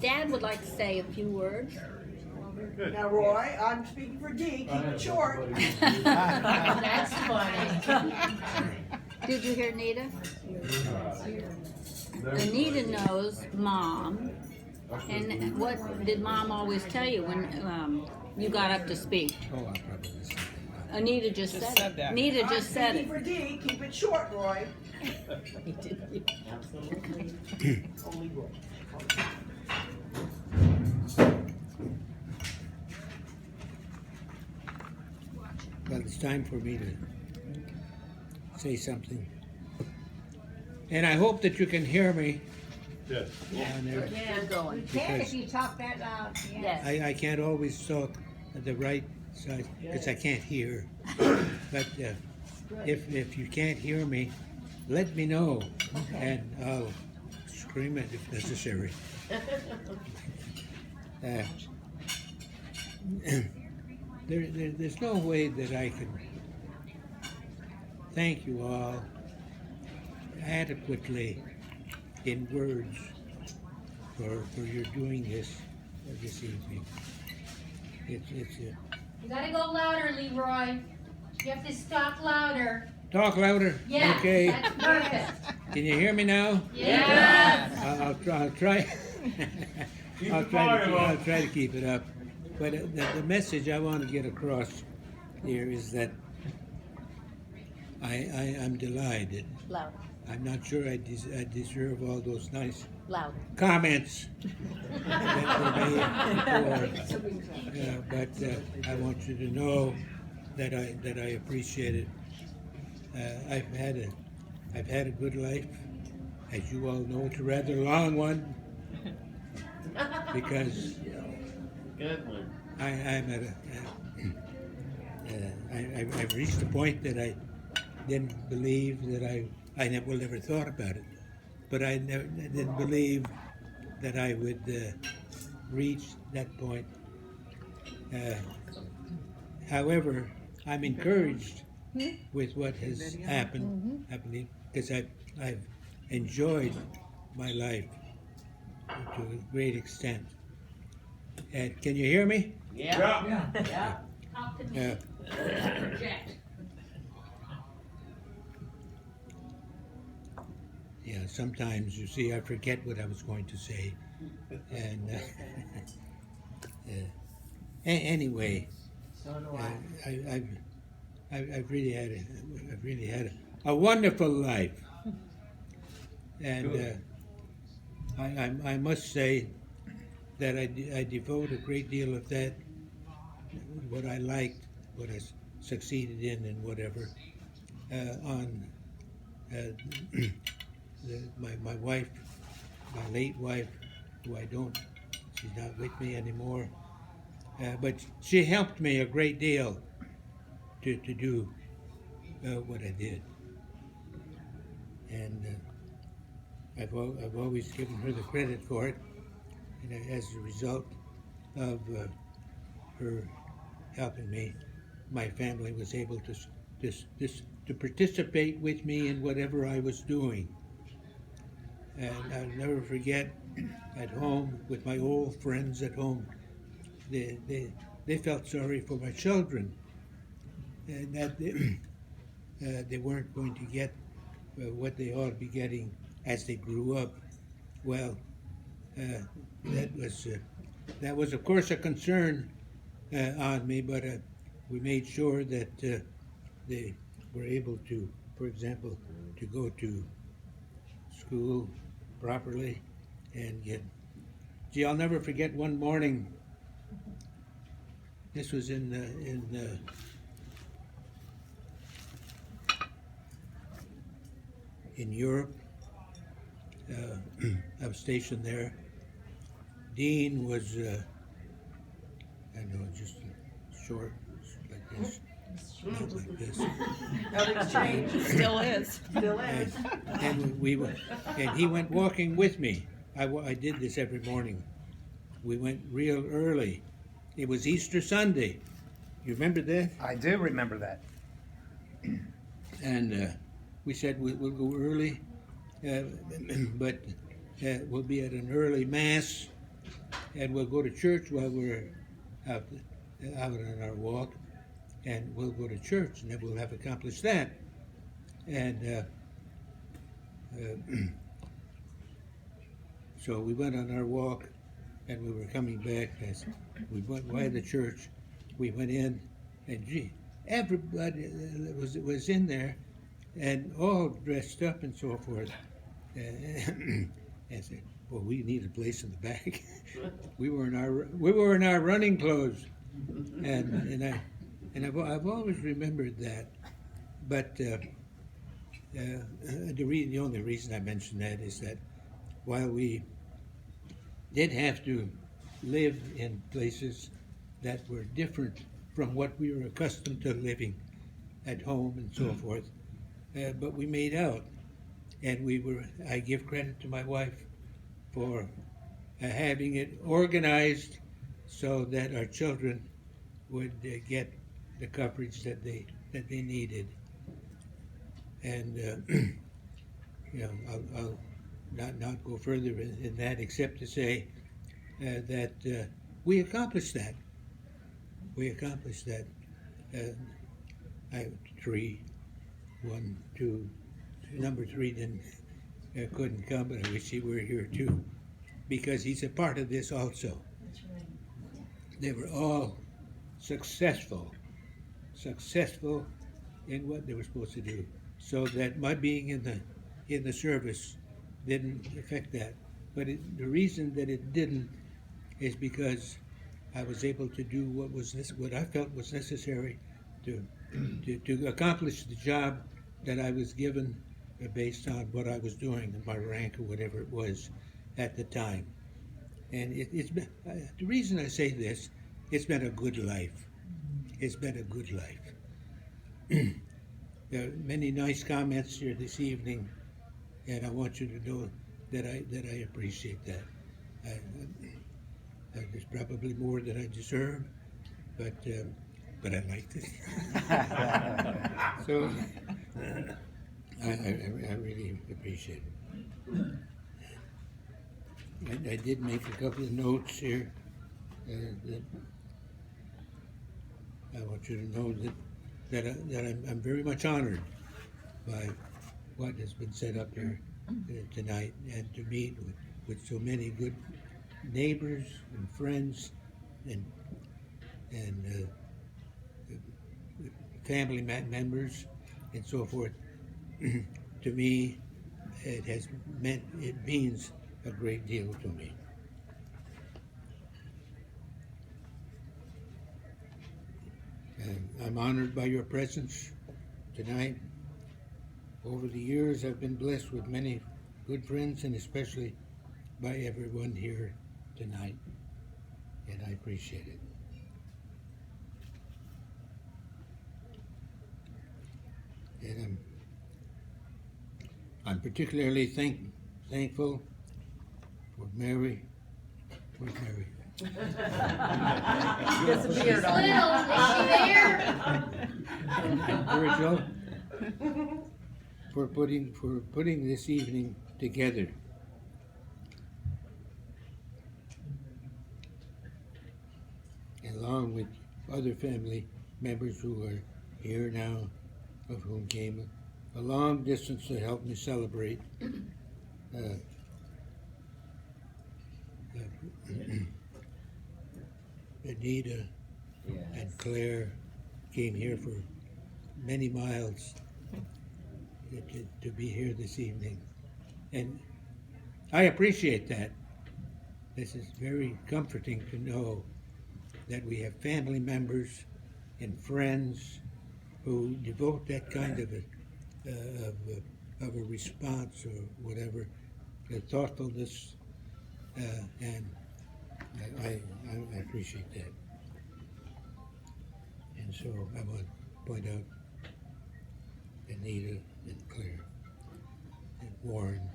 Dad would like to say a few words. Now, Roy, I'm speaking for Dee. Keep it short. That's funny. Did you hear Nita? Anita knows Mom. And what did Mom always tell you when you got up to speak? Oh, I probably said Anita just said it. that. Anita just said I'm speaking it. for Dee. Keep it short, Roy. Well, it's time for me to say something. And I hope that you can hear me Yes. down there. Yeah, going. Can if you talk that loud. Yes. I can't always talk at the right size because I can't hear. But if you can't hear me, let me know and I'll scream it if necessary. There's no way that I can thank you all adequately in words for your doing this evening. It's You gotta go louder, Leroy. You have to talk louder. talk louder. Yes, Okay. that's perfect. Can you hear me now? Yes. I'll try. Keep I'll the try. volume up. I'll try to keep it up. But the message I want to get across here is that I'm delighted. Loud. I'm not sure I deserve all those nice Loud. comments that were made before. But I want you to know that I appreciate it. I've had a good life, as you all know. It's a rather long one because Good one. I'm at I've reached a point that I didn't believe that I never thought about it, but I didn't believe that I would reach that point. However, I'm encouraged with what has happened, because I've enjoyed my life to a great extent. And can you hear me? Yeah. Yeah, sometimes you see I forget what I was going to say, and anyway, I've really had a wonderful life, and I must say that I devote a great deal of that, what I liked, what I succeeded in, and whatever, on my wife, my late wife, who she's not with me anymore, but she helped me a great deal to do what I did, and I've always given her the credit for it, and as a result of her helping me, my family was able to participate with me in whatever I was doing. And I'll never forget, at home with my old friends at home, they felt sorry for my children, and that they weren't going to get what they ought to be getting as they grew up. Well, that was of course a concern on me, but we made sure that they were able to, for example, to go to school properly and get. Gee, I'll never forget one morning. This was in Europe. I was stationed there. Dean was, I know, just short, like this, not like this. Nothing's changed. Still is. Still is. And he went walking with me. I did this every morning. We went real early. It was Easter Sunday. You remember that? I do remember that. And we said we'll go early but we'll be at an early mass, and we'll go to church while we're out on our walk, and we'll go to church, and then we'll have accomplished that. And so we went on our walk, and we were coming back. As we went by the church, we went in, and gee, everybody was in there, and all dressed up and so forth. And I said, "Well, we need a place in the back." we were in our running clothes, and I've always remembered that. But the only reason I mention that is that while we did have to live in places that were different from what we were accustomed to living at home and so forth, but we made out, and I give credit to my wife for having it organized so that our children would get the coverage that they needed. And I'll not go further in that, except to say that we accomplished that. We accomplished that. I have 3, 1, 2. Number 3 couldn't come, but I wish he were here too, because he's a part of this also. They were all successful in what they were supposed to do, so that my being in the service didn't affect that. But the reason that it didn't is because I was able to do what I felt was necessary to accomplish the job that I was given based on what I was doing and my rank or whatever it was at the time. And it's been, the reason I say this, it's been a good life. It's been a good life. There are many nice comments here this evening, and I want you to know that I appreciate that. There's probably more than I deserve, but I liked it. So I really appreciate it. I did make a couple of notes here that I want you to know that I'm very much honored by what has been set up here tonight, and to meet with so many good neighbors and friends and family members and so forth. To me, it means a great deal to me. And I'm honored by your presence tonight. Over the years, I've been blessed with many good friends, and especially by everyone here tonight, and I appreciate it. And I'm particularly thankful for Mary. Where's Mary? Disappeared on you. Little, is she there? Virgil, for putting this evening together. Along with other family members who are here now, of whom came a long distance to help me celebrate. Anita and Claire came here for many miles to be here this evening. And I appreciate that. This is very comforting to know that we have family members and friends who devote that kind of a response or whatever, the thoughtfulness, and I appreciate that. And so I want to point out Anita and Claire and Warren.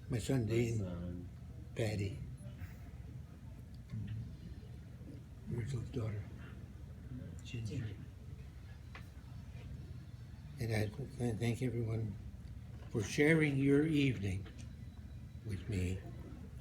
My son Dean, Patty, Virgil's daughter, Ginger. And I thank everyone for sharing your evening with me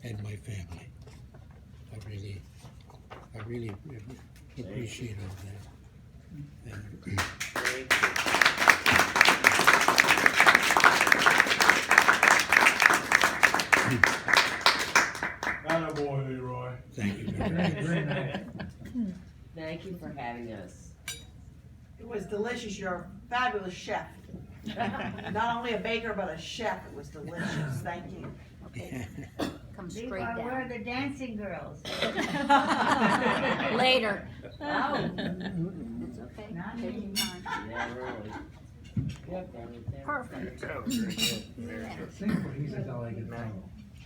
and my family. I really appreciate all that. And Attaboy, Leroy. thank you very much. Very nice. Thank you for having us. It was delicious. You're a fabulous chef. Not only a baker, but a chef. It was delicious. Thank you. Come Levi, straight where are down. the dancing girls? Later. Oh. It's okay. Not Take your me. time. Yeah, really. Yep, everything. Perfect. That was very good. Very good. Simple, he says, I like it.